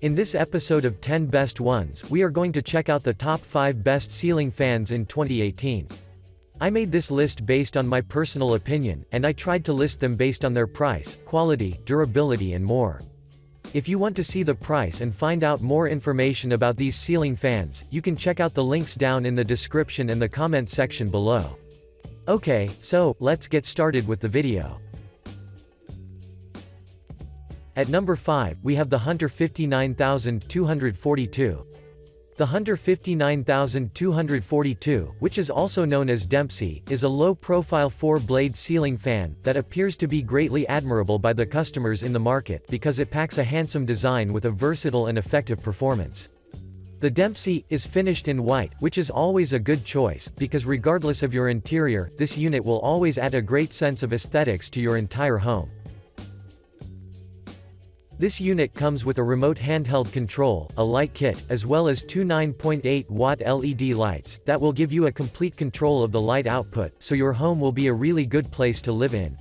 In this episode of 10 Best Ones, we are going to check out the top 5 best ceiling fans in 2018. I made this list based on my personal opinion, and I tried to list them based on their price, quality, durability and more. If you want to see the price and find out more information about these ceiling fans, you can check out the links down in the description and the comment section below. Okay, so, let's get started with the video. At number 5, we have the Hunter 59242. The Hunter 59242, which is also known as Dempsey, is a low-profile 4-blade ceiling fan that appears to be greatly admirable by the customers in the market because it packs a handsome design with a versatile and effective performance. The Dempsey is finished in white, which is always a good choice, because regardless of your interior, this unit will always add a great sense of aesthetics to your entire home. This unit comes with a remote handheld control, a light kit, as well as two 9.8-watt LED lights that will give you a complete control of the light output, so your home will be a really good place to live in.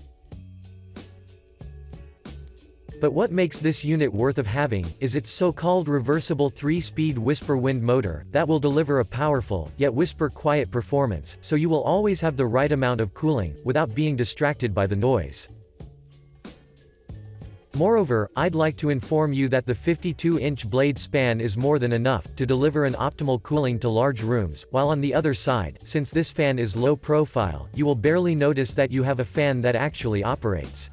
But what makes this unit worth of having, is its so-called reversible 3-speed whisper wind motor, that will deliver a powerful, yet whisper-quiet performance, so you will always have the right amount of cooling, without being distracted by the noise. Moreover, I'd like to inform you that the 52-inch blade span is more than enough to deliver an optimal cooling to large rooms, while on the other side, since this fan is low profile, you will barely notice that you have a fan that actually operates.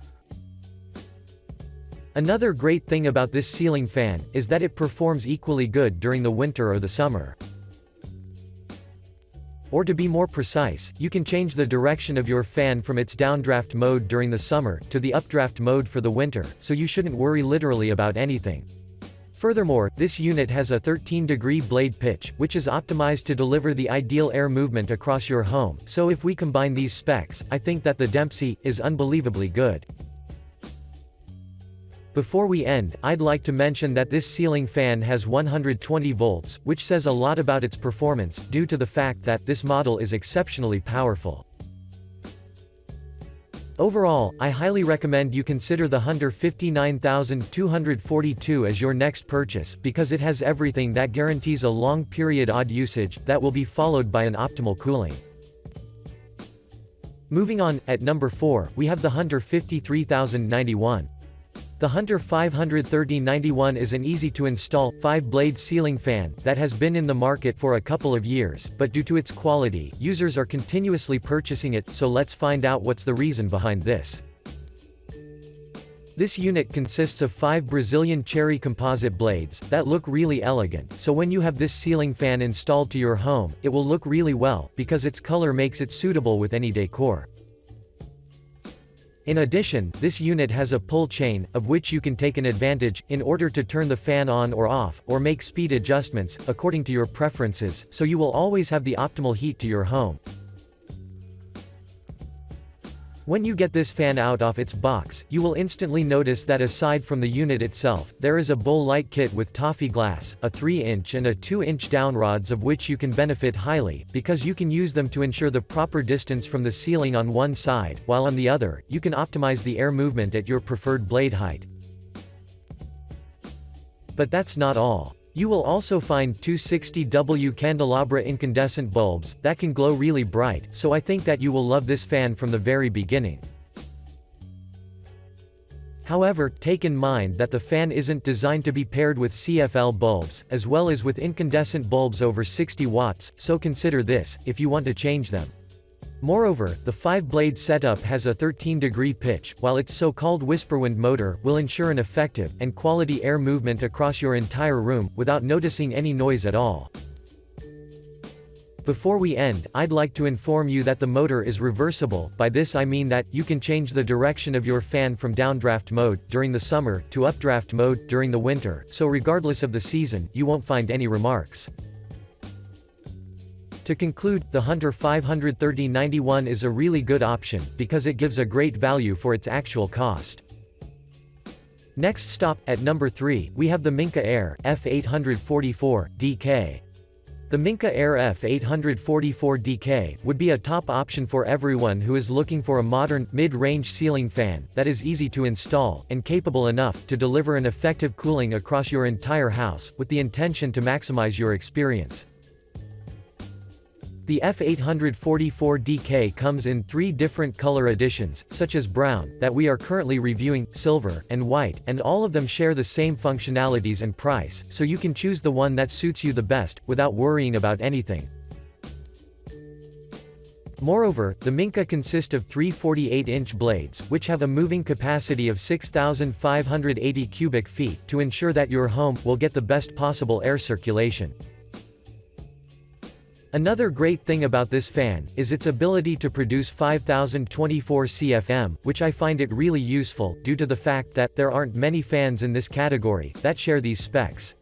Another great thing about this ceiling fan is that it performs equally good during the winter or the summer. Or to be more precise, you can change the direction of your fan from its downdraft mode during the summer, to the updraft mode for the winter, so you shouldn't worry literally about anything. Furthermore, this unit has a 13-degree blade pitch, which is optimized to deliver the ideal air movement across your home, so if we combine these specs, I think that the Dempsey is unbelievably good. Before we end, I'd like to mention that this ceiling fan has 120 volts, which says a lot about its performance, due to the fact that this model is exceptionally powerful. Overall, I highly recommend you consider the Hunter 59242 as your next purchase, because it has everything that guarantees a long period odd usage, that will be followed by an optimal cooling. Moving on, at number 4, we have the Hunter 53091. The Hunter 53091 is an easy-to-install, 5-blade ceiling fan that has been in the market for a couple of years, but due to its quality, users are continuously purchasing it, so let's find out what's the reason behind this. This unit consists of 5 Brazilian cherry composite blades that look really elegant, so when you have this ceiling fan installed to your home, it will look really well, because its color makes it suitable with any decor. In addition, this unit has a pull chain, of which you can take an advantage, in order to turn the fan on or off, or make speed adjustments, according to your preferences, so you will always have the optimal heat to your home. When you get this fan out of its box, you will instantly notice that aside from the unit itself, there is a bowl light kit with toffee glass, a 3-inch and a 2-inch downrods, of which you can benefit highly, because you can use them to ensure the proper distance from the ceiling on one side, while on the other, you can optimize the air movement at your preferred blade height. But that's not all. You will also find 260W candelabra incandescent bulbs that can glow really bright, so I think that you will love this fan from the very beginning. However, take in mind that the fan isn't designed to be paired with CFL bulbs, as well as with incandescent bulbs over 60 watts, so consider this, if you want to change them. Moreover, the 5-blade setup has a 13-degree pitch, while its so-called whisperwind motor will ensure an effective and quality air movement across your entire room, without noticing any noise at all. Before we end, I'd like to inform you that the motor is reversible. By this I mean that, you can change the direction of your fan from downdraft mode, during the summer, to updraft mode, during the winter, so regardless of the season, you won't find any remarks. To conclude, the Hunter 53091 is a really good option, because it gives a great value for its actual cost. Next stop, at number 3, we have the Minka Air F844 DK. The Minka Air F844DK would be a top option for everyone who is looking for a modern, mid-range ceiling fan that is easy to install and capable enough to deliver an effective cooling across your entire house, with the intention to maximize your experience. The F844DK comes in 3 different color editions, such as brown, that we are currently reviewing, silver, and white, and all of them share the same functionalities and price, so you can choose the one that suits you the best, without worrying about anything. Moreover, the Minka consist of 3 48-inch blades, which have a moving capacity of 6,580 cubic feet, to ensure that your home will get the best possible air circulation. Another great thing about this fan is its ability to produce 5024 CFM, which I find it really useful, due to the fact that there aren't many fans in this category that share these specs.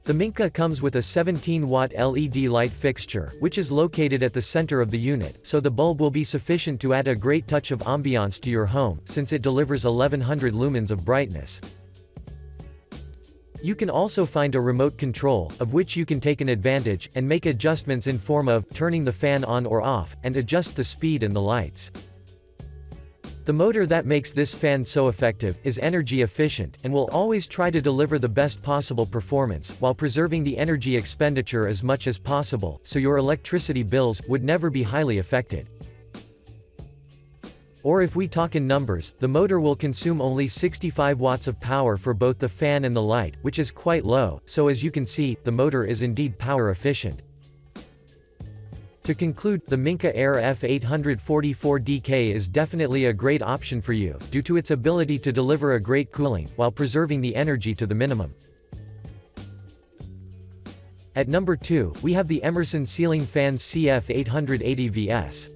The Minka comes with a 17-watt LED light fixture, which is located at the center of the unit, so the bulb will be sufficient to add a great touch of ambiance to your home, since it delivers 1100 lumens of brightness. You can also find a remote control, of which you can take an advantage, and make adjustments in form of turning the fan on or off, and adjust the speed and the lights. The motor that makes this fan so effective is energy efficient, and will always try to deliver the best possible performance, while preserving the energy expenditure as much as possible, so your electricity bills would never be highly affected. Or if we talk in numbers, the motor will consume only 65 watts of power for both the fan and the light, which is quite low, so as you can see, the motor is indeed power efficient. To conclude, the Minka Air F844DK is definitely a great option for you, due to its ability to deliver a great cooling, while preserving the energy to the minimum. At number 2, we have the Emerson Ceiling Fan CF880VS.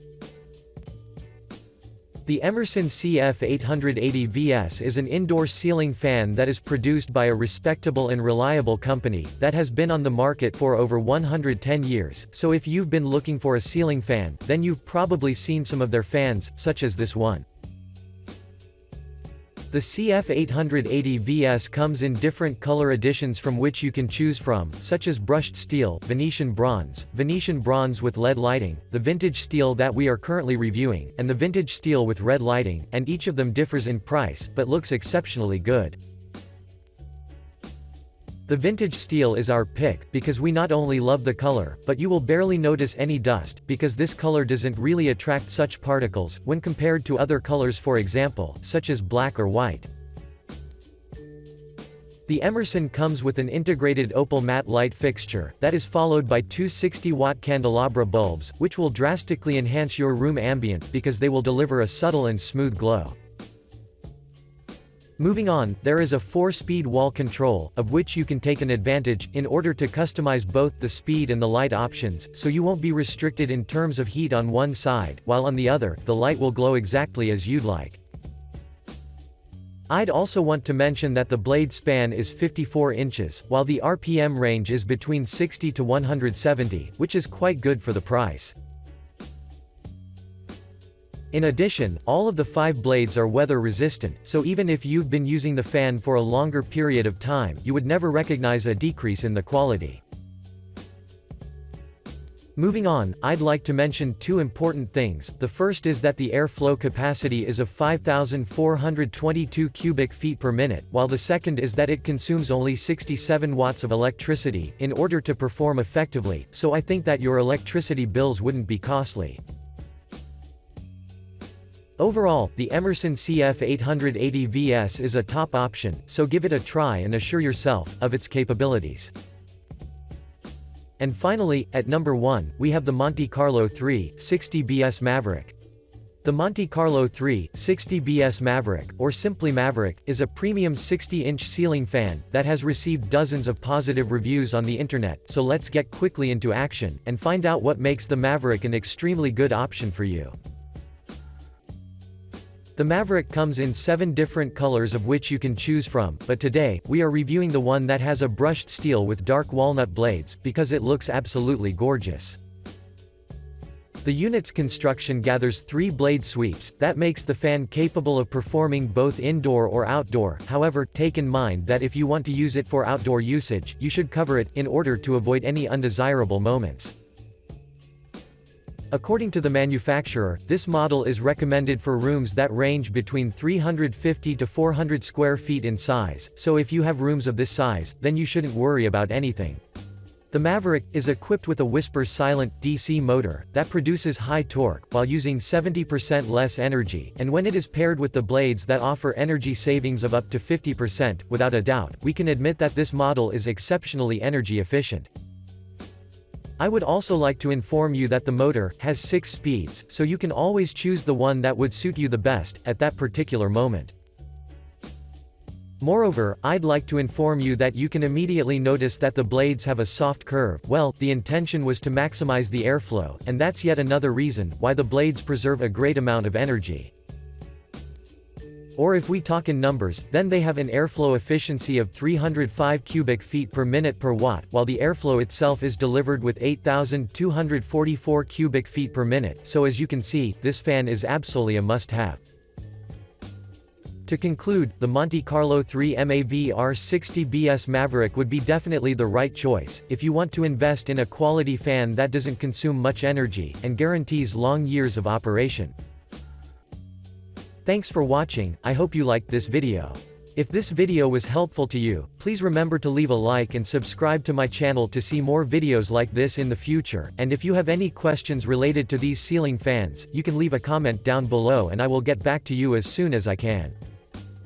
The Emerson CF880VS is an indoor ceiling fan that is produced by a respectable and reliable company, that has been on the market for over 110 years, so if you've been looking for a ceiling fan, then you've probably seen some of their fans, such as this one. The CF880VS comes in different color editions from which you can choose from, such as brushed steel, Venetian bronze with LED lighting, the vintage steel that we are currently reviewing, and the vintage steel with red lighting, and each of them differs in price, but looks exceptionally good. The vintage steel is our pick, because we not only love the color, but you will barely notice any dust, because this color doesn't really attract such particles, when compared to other colors, for example, such as black or white. The Emerson comes with an integrated opal matte light fixture, that is followed by 2 60-watt candelabra bulbs, which will drastically enhance your room ambient, because they will deliver a subtle and smooth glow. Moving on, there is a 4-speed wall control, of which you can take an advantage, in order to customize both the speed and the light options, so you won't be restricted in terms of heat on one side, while on the other, the light will glow exactly as you'd like. I'd also want to mention that the blade span is 54 inches, while the RPM range is between 60 to 170, which is quite good for the price. In addition, all of the 5 blades are weather resistant, so even if you've been using the fan for a longer period of time, you would never recognize a decrease in the quality. Moving on, I'd like to mention 2 important things. The first is that the airflow capacity is of 5,422 cubic feet per minute, while the second is that it consumes only 67 watts of electricity, in order to perform effectively, so I think that your electricity bills wouldn't be costly. Overall, the Emerson CF880VS is a top option, so give it a try and assure yourself of its capabilities. And finally, at number 1, we have the Monte Carlo 360BS Maverick. The Monte Carlo 360BS Maverick, or simply Maverick, is a premium 60-inch ceiling fan that has received dozens of positive reviews on the internet, so let's get quickly into action, and find out what makes the Maverick an extremely good option for you. The Maverick comes in 7 different colors of which you can choose from, but today, we are reviewing the one that has a brushed steel with dark walnut blades, because it looks absolutely gorgeous. The unit's construction gathers 3 blade sweeps, that makes the fan capable of performing both indoor or outdoor. However, take in mind that if you want to use it for outdoor usage, you should cover it, in order to avoid any undesirable moments. According to the manufacturer, this model is recommended for rooms that range between 350 to 400 square feet in size, so if you have rooms of this size, then you shouldn't worry about anything. The Maverick is equipped with a whisper-silent DC motor that produces high torque while using 70% less energy, and when it is paired with the blades that offer energy savings of up to 50%, without a doubt, we can admit that this model is exceptionally energy efficient. I would also like to inform you that the motor has 6 speeds, so you can always choose the one that would suit you the best at that particular moment. Moreover, I'd like to inform you that you can immediately notice that the blades have a soft curve. Well, the intention was to maximize the airflow, and that's yet another reason why the blades preserve a great amount of energy. Or if we talk in numbers, then they have an airflow efficiency of 305 cubic feet per minute per watt, while the airflow itself is delivered with 8,244 cubic feet per minute, so as you can see, this fan is absolutely a must-have. To conclude, the Monte Carlo 3 MAV R60BS Maverick would be definitely the right choice, if you want to invest in a quality fan that doesn't consume much energy, and guarantees long years of operation. Thanks for watching, I hope you liked this video. If this video was helpful to you, please remember to leave a like and subscribe to my channel to see more videos like this in the future, and if you have any questions related to these ceiling fans, you can leave a comment down below and I will get back to you as soon as I can.